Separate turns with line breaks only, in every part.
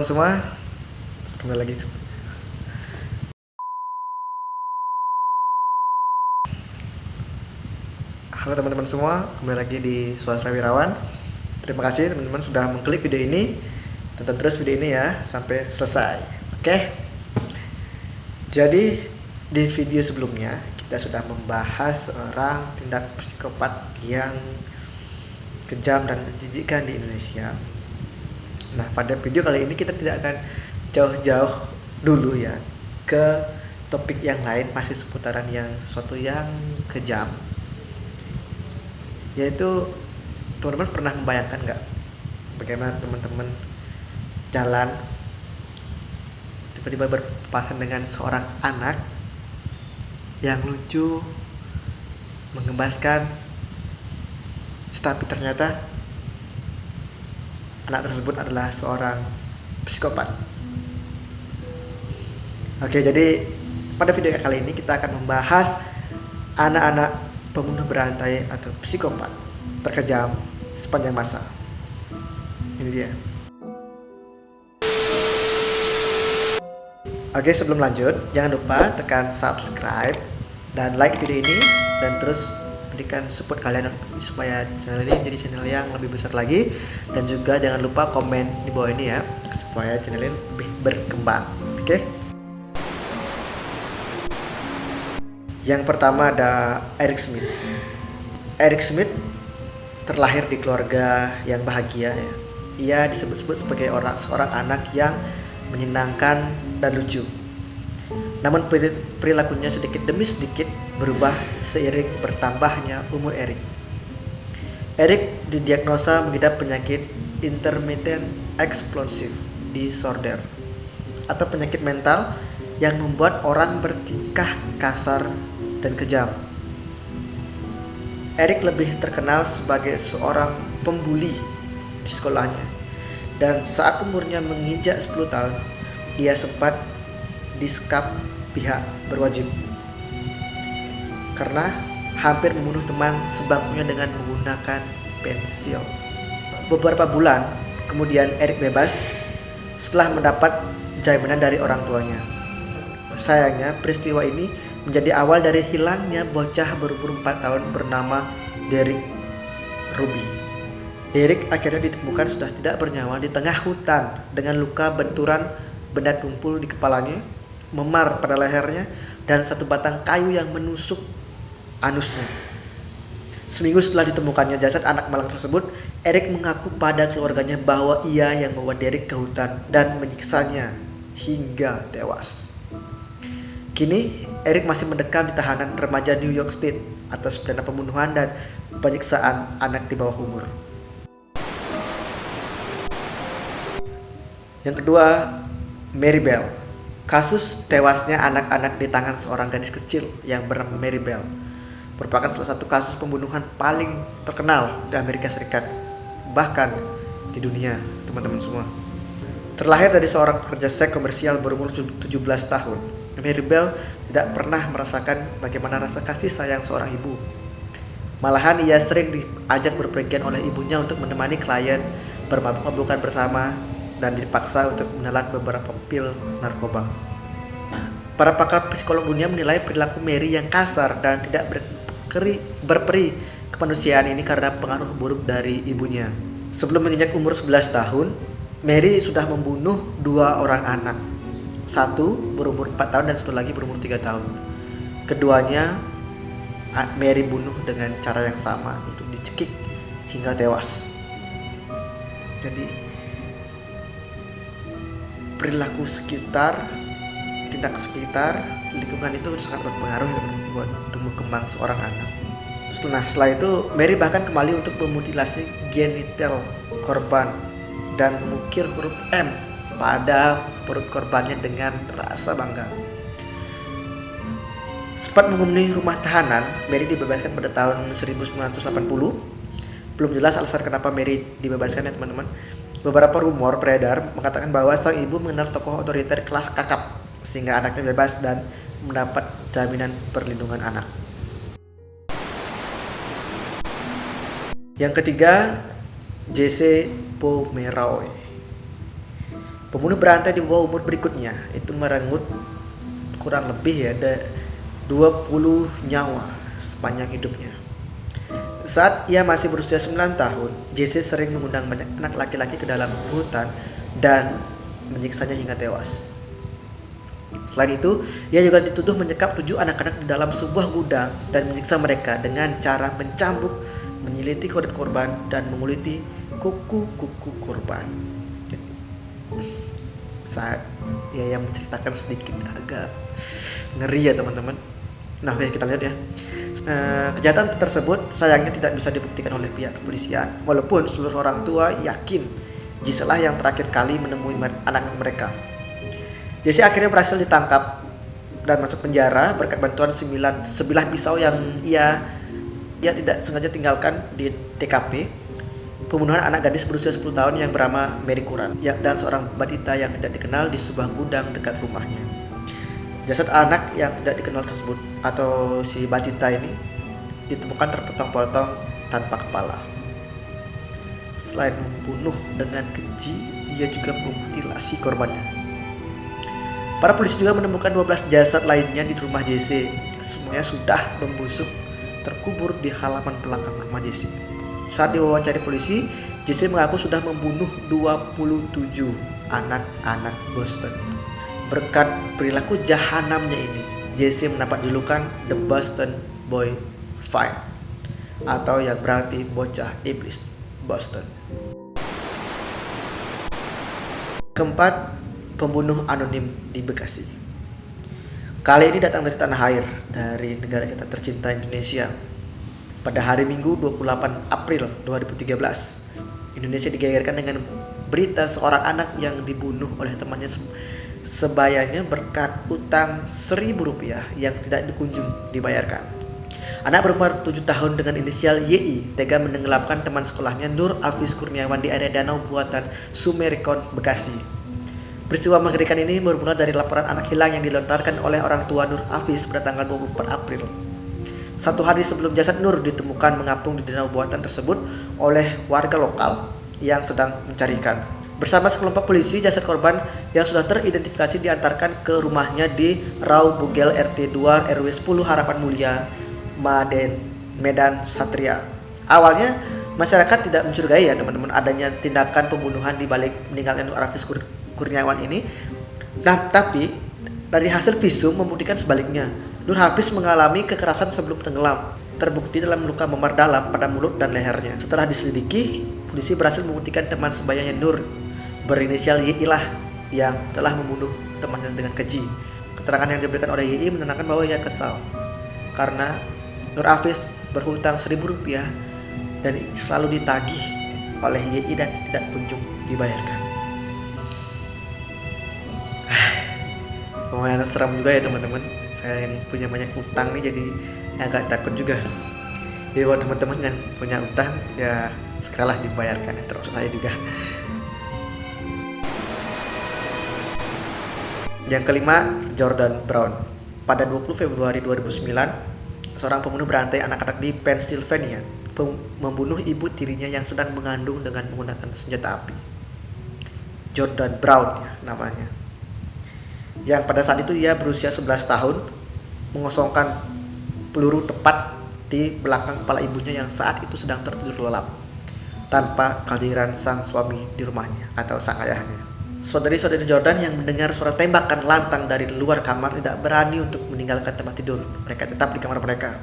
Semua kembali lagi. Halo teman-teman semua, kembali lagi di Swasta Wirawan. Terima kasih teman-teman sudah mengklik video ini. Tonton terus video ini ya sampai selesai. Oke. Jadi di video sebelumnya kita sudah membahas seorang tindak psikopat yang kejam dan menjijikkan di Indonesia. Nah, pada video kali ini kita tidak akan jauh-jauh dulu ya ke topik yang lain, masih seputaran yang sesuatu yang kejam. Yaitu teman-teman pernah membayangkan nggak bagaimana teman-teman jalan tiba-tiba berpapasan dengan seorang anak yang lucu, menggembaskan, tapi ternyata anak tersebut adalah seorang psikopat. Oke, jadi pada video kali ini kita akan membahas anak-anak pembunuh berantai atau psikopat terkejam sepanjang masa. Ini dia. Oke, sebelum lanjut, jangan lupa tekan subscribe dan like video ini, dan terus berikan support kalian supaya channel ini jadi channel yang lebih besar lagi, dan juga jangan lupa komen di bawah ini ya supaya channel ini lebih berkembang. Oke. Yang pertama ada Eric Smith. Eric Smith terlahir di keluarga yang bahagia ya. Ia disebut-sebut sebagai seorang anak yang menyenangkan dan lucu. Namun perilakunya sedikit demi sedikit berubah seiring bertambahnya umur Eric. Eric didiagnosa mengidap penyakit intermittent explosive disorder atau penyakit mental yang membuat orang bertingkah kasar dan kejam. Eric lebih terkenal sebagai seorang pembuli di sekolahnya, dan saat umurnya menginjak 10 tahun, dia sempat disekap pihak berwajib karena hampir membunuh teman sebangkunya dengan menggunakan pensil. Beberapa bulan kemudian Eric bebas setelah mendapat jaminan dari orang tuanya. Sayangnya peristiwa ini menjadi awal dari hilangnya bocah berumur 4 tahun bernama Derek Ruby. Derek akhirnya ditemukan sudah tidak bernyawa di tengah hutan dengan luka benturan benda tumpul di kepalanya, memar pada lehernya, dan satu batang kayu yang menusuk anusnya. Seminggu setelah ditemukannya jasad anak malang tersebut, Eric mengaku pada keluarganya bahwa ia yang membawa Derek ke hutan dan menyiksanya hingga tewas. Kini, Eric masih mendekam di tahanan remaja New York State atas pidana pembunuhan dan penyiksaan anak di bawah umur. Yang kedua, Mary Bell. Kasus tewasnya anak-anak di tangan seorang gadis kecil yang bernama Mary Bell merupakan salah satu kasus pembunuhan paling terkenal di Amerika Serikat, bahkan di dunia, teman-teman semua. Terlahir dari seorang pekerja seks komersial berumur 17 tahun, Mary Bell tidak pernah merasakan bagaimana rasa kasih sayang seorang ibu. Malahan ia sering diajak berpergian oleh ibunya untuk menemani klien bermabuk-mabukan bersama dan dipaksa untuk menelan beberapa pil narkoba. Para pakar psikolog dunia menilai perilaku Mary yang kasar dan tidak berperi kemanusiaan ini karena pengaruh buruk dari ibunya. Sebelum menginjak umur 11 tahun, Mary sudah membunuh 2 orang anak. Satu berumur 4 tahun dan satu lagi berumur 3 tahun. Keduanya Mary bunuh dengan cara yang sama, yaitu dicekik hingga tewas. Jadi perilaku sekitar, tindak sekitar, lingkungan itu sangat berpengaruh buat tumbuh kembang seorang anak. Setelah itu Mary bahkan kembali untuk memutilasi genital korban dan mengukir huruf M pada perut korbannya dengan rasa bangga. Sempat menghuni rumah tahanan, Mary dibebaskan pada tahun 1980. Belum jelas alasan kenapa Mary dibebaskan ya teman-teman. Beberapa rumor beredar mengatakan bahwa sang ibu mengenal tokoh otoriter kelas kakap sehingga anaknya bebas dan mendapat jaminan perlindungan anak. Yang ketiga, Jesse Pomeroy. Pembunuh berantai di bawah umur berikutnya itu merenggut kurang lebih ya ada 20 nyawa sepanjang hidupnya. Saat ia masih berusia 9 tahun, JC sering mengundang banyak anak laki-laki ke dalam hutan dan menyiksanya hingga tewas. Selain itu, ia juga dituduh menyekap 7 anak-anak di dalam sebuah gudang dan menyiksa mereka dengan cara mencambuk, menyiliti korban dan menguliti kuku-kuku korban. Saat ia yang menceritakan sedikit agak ngeri ya teman-teman. Nah, oke, kita lihat ya. Kejahatan tersebut sayangnya tidak bisa dibuktikan oleh pihak kepolisian, walaupun seluruh orang tua yakin Gisela yang terakhir kali menemui anak mereka. Jesse akhirnya berhasil ditangkap dan masuk penjara berkat bantuan sebilah pisau yang ia tidak sengaja tinggalkan di TKP pembunuhan anak gadis berusia 10 tahun yang bernama Mary Curran dan seorang balita yang tidak dikenal di sebuah gudang dekat rumahnya. Jasad anak yang tidak dikenal tersebut atau si balita ini ditemukan terpotong-potong tanpa kepala. Selain membunuh dengan keji, ia juga memutilasi korbannya. Para polisi juga menemukan 12 jasad lainnya di rumah JC. Semuanya sudah membusuk terkubur di halaman belakang rumah JC. Saat diwawancara polisi, JC mengaku sudah membunuh 27 anak-anak Boston. Berkat perilaku jahanamnya ini, JC mendapat julukan The Boston Boy Five, atau yang berarti bocah iblis Boston. Keempat, pembunuh anonim di Bekasi. Kali ini datang dari tanah air, dari negara kita tercinta Indonesia. Pada hari Minggu 28 April 2013, Indonesia digegerkan dengan berita seorang anak yang dibunuh oleh temannya sebayanya berkat utang Rp1.000 yang tidak dikunjung dibayarkan. Anak berumur 7 tahun dengan inisial YI tega menenggelamkan teman sekolahnya Nur Afis Kurniawan di area danau buatan Sumerikon, Bekasi. Peristiwa mengerikan ini bermula dari laporan anak hilang yang dilontarkan oleh orang tua Nur Afis pada tanggal 24 April. 1 hari sebelum jasad Nur ditemukan mengapung di danau buatan tersebut oleh warga lokal yang sedang mencarikan. Bersama sekelompok polisi, jasad korban yang sudah teridentifikasi diantarkan ke rumahnya di Rau Bugel RT 2 RW 10 Harapan Mulia, Medan Satria. Awalnya masyarakat tidak mencurigai ya teman-teman adanya tindakan pembunuhan di balik meninggalnya Nur Afis Kurniawan ini. Nah, tapi dari hasil visum membuktikan sebaliknya. Nur Hafiz mengalami kekerasan sebelum tenggelam, terbukti dalam luka memar dalam pada mulut dan lehernya. Setelah diselidiki, polisi berhasil membuktikan teman sebayanya Nur berinisial YI lah yang telah membunuh temannya dengan keji. Keterangan yang diberikan oleh YI menenangkan bahwa ia kesal karena Nur Hafiz berhutang Rp1.000 dan selalu ditagih oleh YI dan tidak kunjung dibayarkan. Lumayan seram juga ya teman-teman. Saya yang punya banyak utang nih jadi agak takut juga. Jadi buat teman-teman yang punya utang ya segeralah dibayarkan ya, termasuk saya juga. Yang kelima, Jordan Brown. Pada 20 Februari 2009, seorang pembunuh berantai anak-anak di Pennsylvania membunuh ibu tirinya yang sedang mengandung dengan menggunakan senjata api. Jordan Brown ya namanya. Yang pada saat itu ia berusia 11 tahun, mengosongkan peluru tepat di belakang kepala ibunya yang saat itu sedang tertidur lelap tanpa kehadiran sang suami di rumahnya atau sang ayahnya. Saudari-saudari Jordan yang mendengar suara tembakan lantang dari luar kamar tidak berani untuk meninggalkan tempat tidur. Mereka tetap di kamar mereka.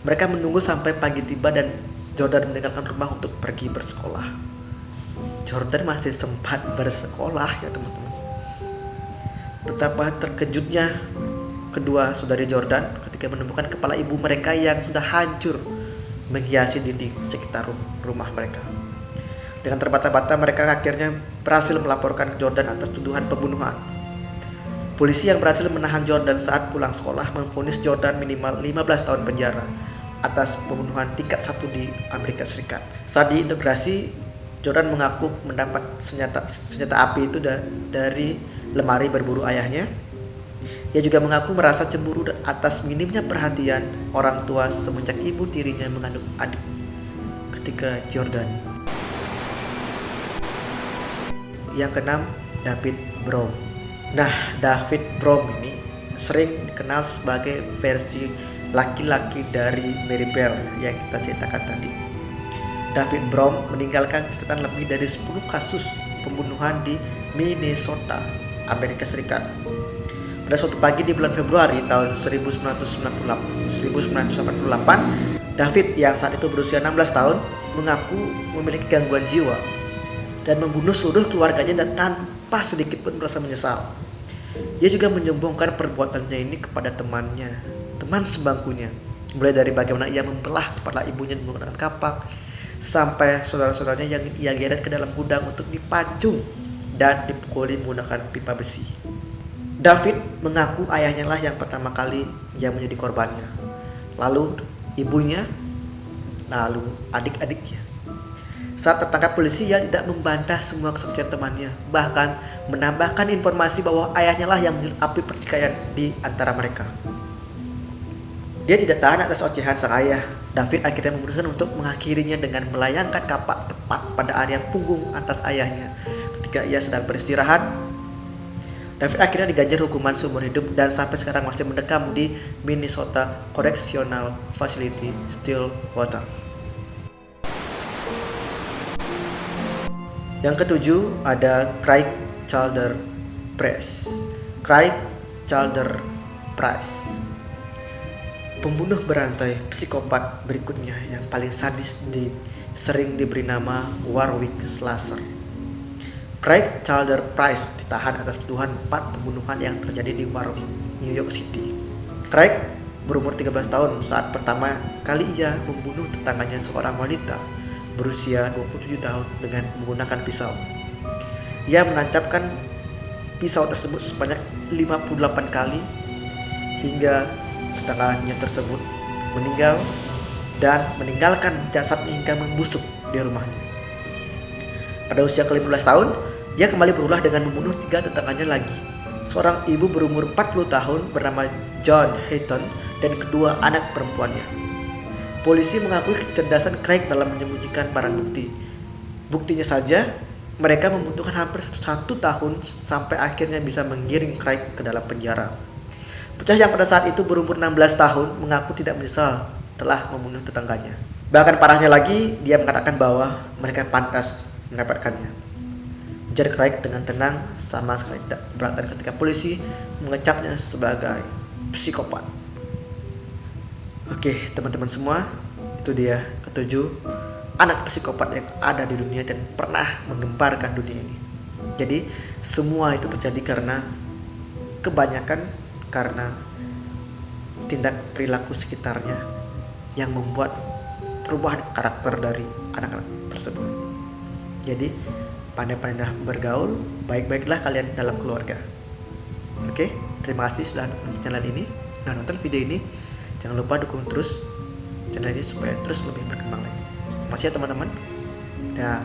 Mereka menunggu sampai pagi tiba dan Jordan meninggalkan rumah untuk pergi bersekolah. Jordan masih sempat bersekolah ya teman-teman. Betapa terkejutnya kedua saudari Jordan ketika menemukan kepala ibu mereka yang sudah hancur menghiasi dinding sekitar rumah mereka. Dengan terbata-bata mereka akhirnya berhasil melaporkan Jordan atas tuduhan pembunuhan. Polisi yang berhasil menahan Jordan saat pulang sekolah memvonis Jordan minimal 15 tahun penjara atas pembunuhan tingkat 1 di Amerika Serikat. Saat diintegrasi, Jordan mengaku mendapat senjata api itu dari lemari berburu ayahnya. Ia juga mengaku merasa cemburu atas minimnya perhatian orang tua semenjak ibu tirinya mengandung adik ketika Jordan. Yang keenam, David Brom. Nah, David Brom ini sering dikenal sebagai versi laki-laki dari Mary Bell yang kita ceritakan tadi. David Brom meninggalkan catatan lebih dari 10 kasus pembunuhan di Minnesota, Amerika Serikat. Pada suatu pagi di bulan Februari tahun 1988, David yang saat itu berusia 16 tahun mengaku memiliki gangguan jiwa dan membunuh seluruh keluarganya dan tanpa sedikit pun merasa menyesal. Ia juga menyombongkan perbuatannya ini kepada teman sebangkunya, mulai dari bagaimana ia membelah kepala ibunya menggunakan kapak, sampai saudara-saudaranya yang ia geret ke dalam gudang untuk dipacung dan dipukuli menggunakan pipa besi. David mengaku ayahnya lah yang pertama kali yang menjadi korbannya, lalu ibunya, lalu adik-adiknya. Saat tertangkap polisi, ia tidak membantah semua kesaksian temannya, bahkan menambahkan informasi bahwa ayahnya lah yang menyulut pertikaian di antara mereka. Dia tidak tahan atas ocehan sang ayah. David akhirnya memutuskan untuk mengakhirinya dengan melayangkan kapak tepat pada area punggung atas ayahnya ketika ia sedang beristirahat. David akhirnya diganjar hukuman seumur hidup dan sampai sekarang masih mendekam di Minnesota Correctional Facility Stillwater. Yang ketujuh ada Craig Childers Price. Craig Childers Price, pembunuh berantai psikopat berikutnya yang paling sadis, sering diberi nama Warwick Slasher. Craig Childers Price ditahan atas tuduhan 4 pembunuhan yang terjadi di Warwick, New York City. Craig berumur 13 tahun saat pertama kali ia membunuh tetangganya, seorang wanita berusia 27 tahun dengan menggunakan pisau. Ia menancapkan pisau tersebut sebanyak 58 kali hingga tetangganya tersebut meninggal dan meninggalkan jasadnya hingga membusuk di rumahnya. Pada usia ke-15 tahun, ia kembali berulah dengan membunuh 3 tetangganya lagi. Seorang ibu berumur 40 tahun bernama John Hayton dan kedua anak perempuannya. Polisi mengakui kecerdasan Craig dalam menyembunyikan barang bukti. Buktinya saja, mereka membutuhkan hampir 1 tahun sampai akhirnya bisa menggiring Craig ke dalam penjara. Bocah yang pada saat itu berumur 16 tahun mengaku tidak menyesal telah membunuh tetangganya. Bahkan parahnya lagi, dia mengatakan bahwa mereka pantas mendapatkannya. Ujar Craig dengan tenang, sama sekali tidak keberatan ketika polisi mengecapnya sebagai psikopat. Oke, teman-teman semua, itu dia ketujuh anak psikopat yang ada di dunia dan pernah menggemparkan dunia ini. Jadi semua itu terjadi kebanyakan karena tindak perilaku sekitarnya yang membuat perubahan karakter dari anak-anak tersebut. Jadi pandai-pandai bergaul, baik-baiklah kalian dalam keluarga. Oke, terima kasih sudah nonton channel ini. Nah, nonton video ini, jangan lupa dukung terus channel ini supaya terus lebih berkembang lagi. Terima kasih ya teman-teman. Dah.